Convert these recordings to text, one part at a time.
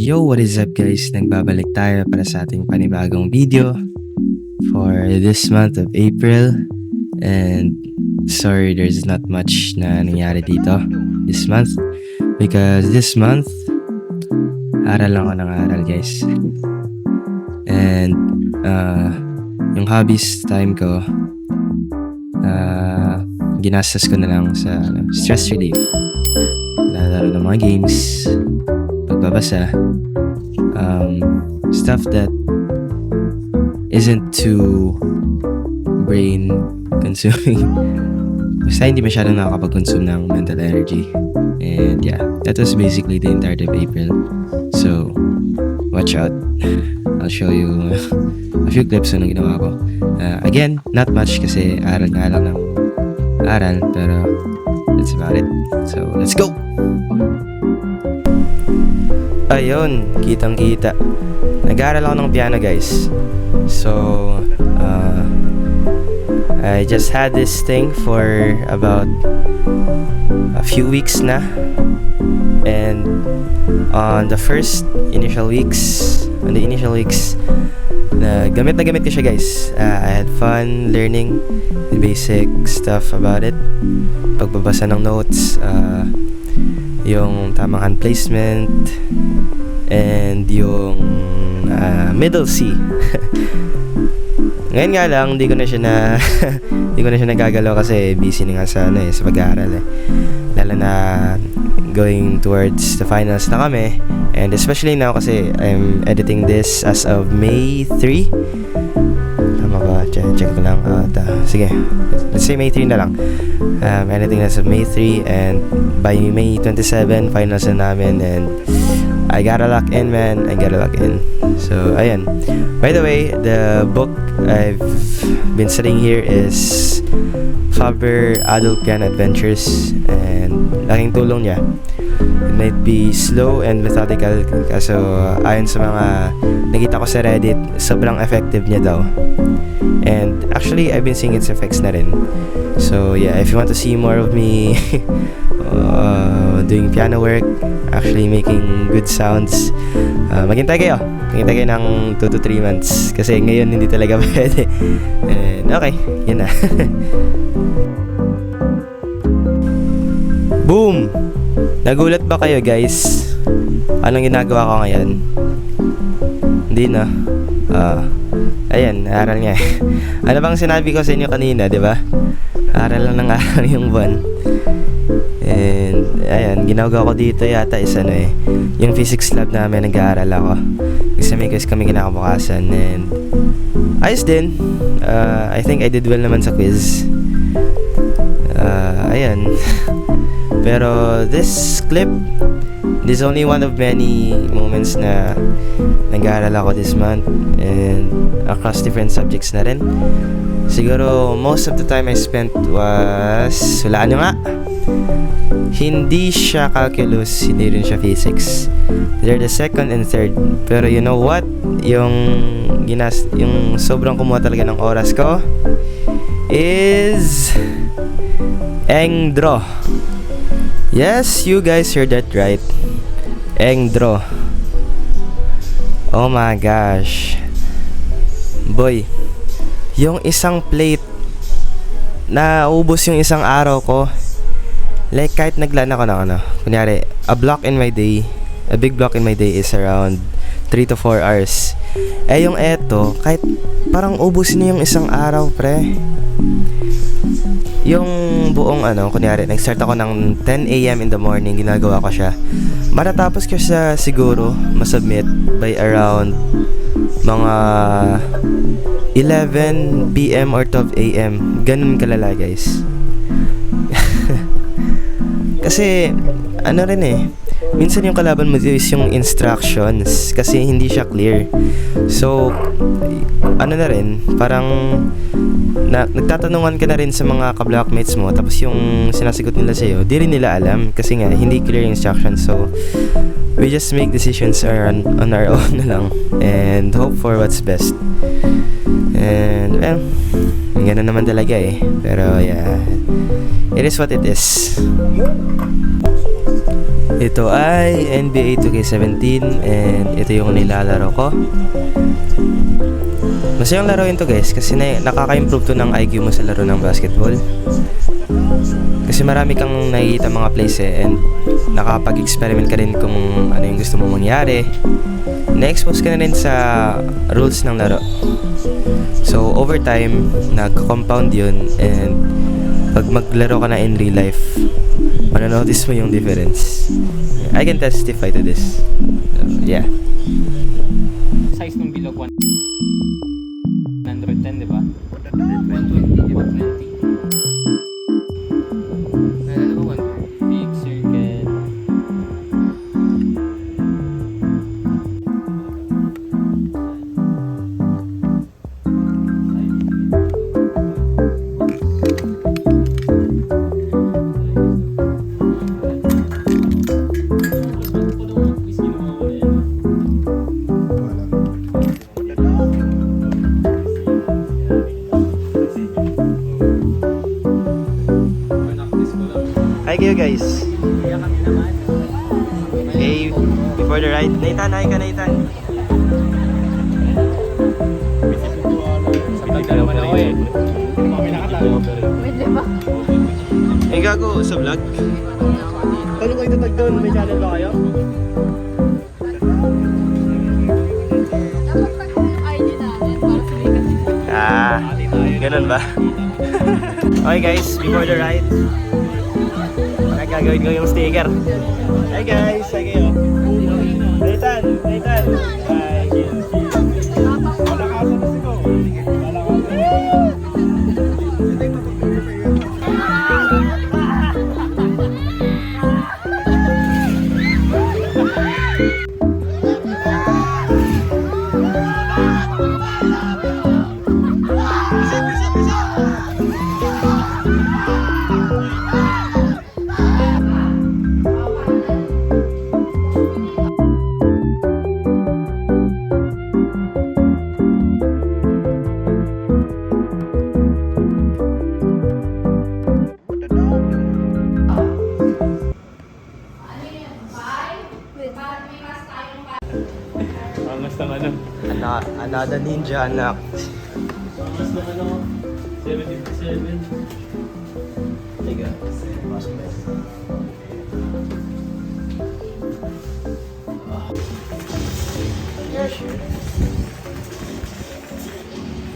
Yo, what is up guys? Nagbabalik tayo para sa ating panibagong video for this month of April. And sorry, there's not much na nangyari dito this month because this month aral lang ako ng aral guys. And yung hobbies time ko ginastos ko na lang sa stress relief, lalaro ng mga games, pagbabasa, stuff that isn't too brain consuming. Basta hindi masyadong nakakapag-consume ng mental energy. And yeah, that was basically the entirety of April. So watch out, I'll show you a few clips na ginawa ko. Again, not much kasi aral nga lang ng aral, pero that's about it. So let's go! Ayun, kitang kita, nag-aaral ako ng piano guys. So I just had this thing for about a few weeks na. And on the initial weeks, gamit na gamit ko siya guys. I had fun learning the basic stuff about it, pagbabasa ng notes, yung tamang hand placement, and yung middle C. Ngayon nga lang, hindi ko na siya nagagalaw kasi busy na nga sa pag-aaral lalo na going towards the finals na kami, and especially now kasi I'm editing this as of May 3. Tama ba? Check ko lang. Sige, let's say May 3 na lang. Editing as of May 3, and by May 27 finals na namin, and I gotta lock in, man. I gotta lock in. So, ayan. By the way, the book I've been studying here is Faber Adult Piano Adventures, and laking tulong niya. It might be slow and methodical, kaso ayon sa mga nakita ko sa Reddit, sobrang effective niya daw. And actually, I've been seeing its effects na rin. So yeah, if you want to see more of me doing piano work, actually making good sounds, maghintay kayo ng 2 to 3 months kasi ngayon hindi talaga pwede. And okay, yun na. Boom! Nagulat ba kayo guys? Anong ginagawa ko ngayon? Hindi na. Ayan, aral nga. Ano bang sinabi ko sa inyo kanina, di ba? Aral lang ng aral yung buwan. And ayan, ginagawa ko dito yata is yung physics lab namin, nag-aaral ako. Kasi may quiz kami kinakabukasan, and ayos din. I think I did well naman sa quiz. Ayan. Pero this clip, this is only one of many moments na nag-aaral ako this month, and across different subjects na rin. Siguro most of the time I spent was, hulaan nyo nga, hindi siya calculus, hindi rin siya physics. They're the second and third. Pero you know what? Yung sobrang kumuha talaga ng oras ko is Engdro. Yes, you guys heard that right. Engdro. Oh my gosh. Boy, yung isang plate, naubos yung isang araw ko. Like kahit naglaan ako ng kunyari, a big block in my day is around 3 to 4 hours. Yung eto, kahit parang ubusin niya yung isang araw, pre. Yung buong kunyari, nag-start ako ng 10 AM in the morning, ginagawa ko siya. Matatapos ko siya siguro masubmit by around mga 11 PM or 12 AM. Ganun kalala, guys. Kasi minsan yung kalaban mo is yung instructions, kasi hindi siya clear. So na rin, parang nagtatanungan ka na rin sa mga ka-blockmates mo, tapos yung sinasagot nila sa'yo, di rin nila alam kasi nga hindi clear yung instructions. So we just make decisions on our own na lang and hope for what's best. And well, ganun naman talaga eh. Pero yeah, it is what it is. Ito ay NBA 2K17 and ito yung nilalaro ko. Masayang laruin to guys kasi nakaka-improve to ng IQ mo sa laro ng basketball. Kasi marami kang nakikita mga plays eh, and nakapag-experiment ka rin kung ano yung gusto mo mangyari. Na-expose ka na rin sa rules ng laro. So over time, nag-compound yun, and pag maglaro ka na in real life, mananotice mo yung difference. I can testify to this. So, yeah. Size ng bilog 110, di ba? 120, di ba? 120. Nalala mo 120? Big circle. Hi kayo guys. Hey, before the ride. Nathan, hi ka Nathan. Sablag na naman ako eh. Pwede ba? Eh gago sa vlog. Paano kayo tatag doon? May channel ba kayo? Dapat tag yung ID natin para sumikat sila. Ah, ganun ba? Okay guys, before the ride, gagawin ko yung sticker. Hi guys, hi kayo. Nathan, Nathan. Hi. Malakasan na sigo. Angas ng ano? Another ninja anak. Angas ng ano? 77. Tiga.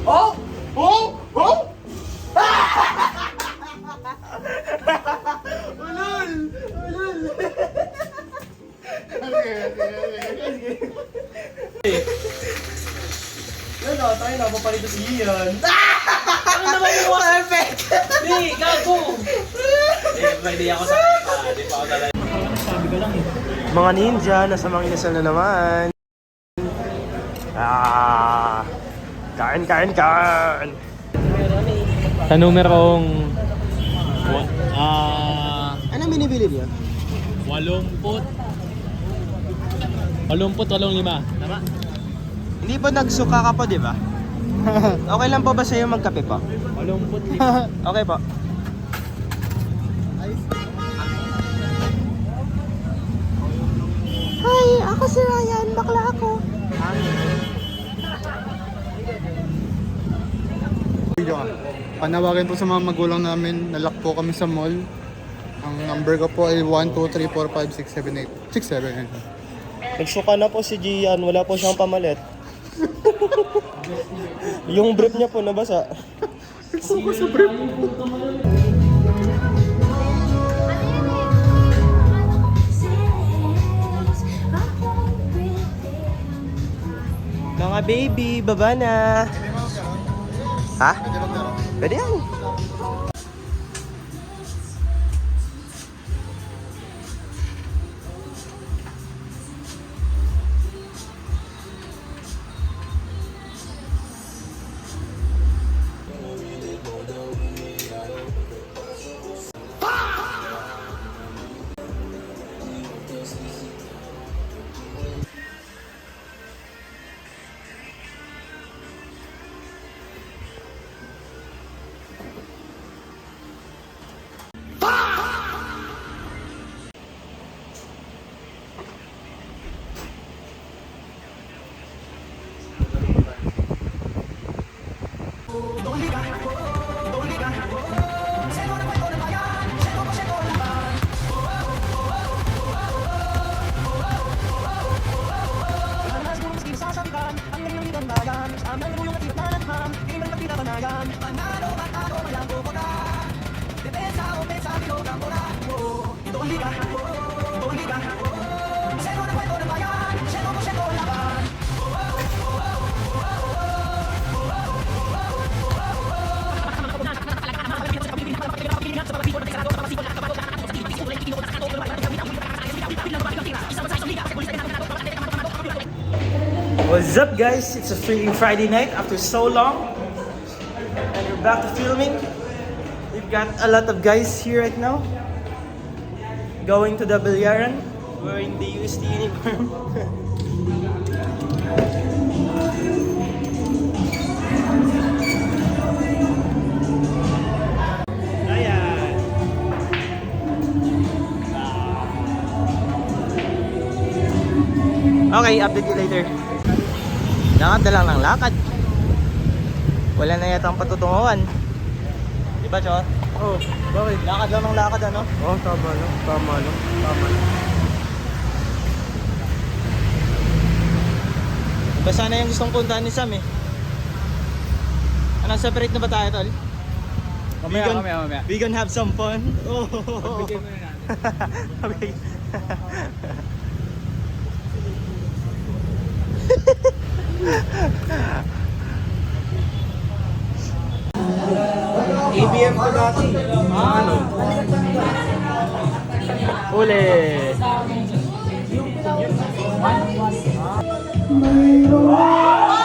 Oh! Oh! Oh! Ulul! Ulul! Ano, tayo na, papalito si Ian. Ano naman yung Perfect! Hindi, gago! Hindi ako sa kanya. Hindi pa ako talaga. Sabi ko lang eh. Mga ninja, nasa mga inasal na naman. Ah! Kain, kain, kain! Sa numerong... Anong binibili niyo? 80. 85. Tama? Hindi ba nagsuka ka po, di ba? Okay lang po ba sa'yo magkape po? 85. Okay po. Hi, ako si Ryan. Bakla ako. Video ka. Panawagan po sa mga magulang namin, nalock po kami sa mall. Ang number ko po ay 1, 2, 3, 4, 5, 6, 7, 8. 6, 7. Nagsuka na po si Gian. Wala po siyang pamalit. Yung brief niya po nabasa. Nagsuka sa brief. Mga baby, baba na. Ha? Pwede yan. What's up, guys? It's a freaking Friday night after so long, and we're back to filming. We've got a lot of guys here right now, going to the Bilyaran, wearing the UST uniform. Ayan. Okay, update you later. Lakad na lang ng lakad. Wala na yata ang patutunguhan. Di ba, Chot? Oh, bakit? Lakad lang ng lakad, ano? Oh, tama lang. Tama lang. Tama lang. Iba sana yung gustong puntahan ni Sam eh. Ano, separate na ba tayo, tol? Mamaya. We gonna have some fun. Oh. Pagbigay mo na natin. Okay. ABM ko dati. Ano? Uli. Mayroon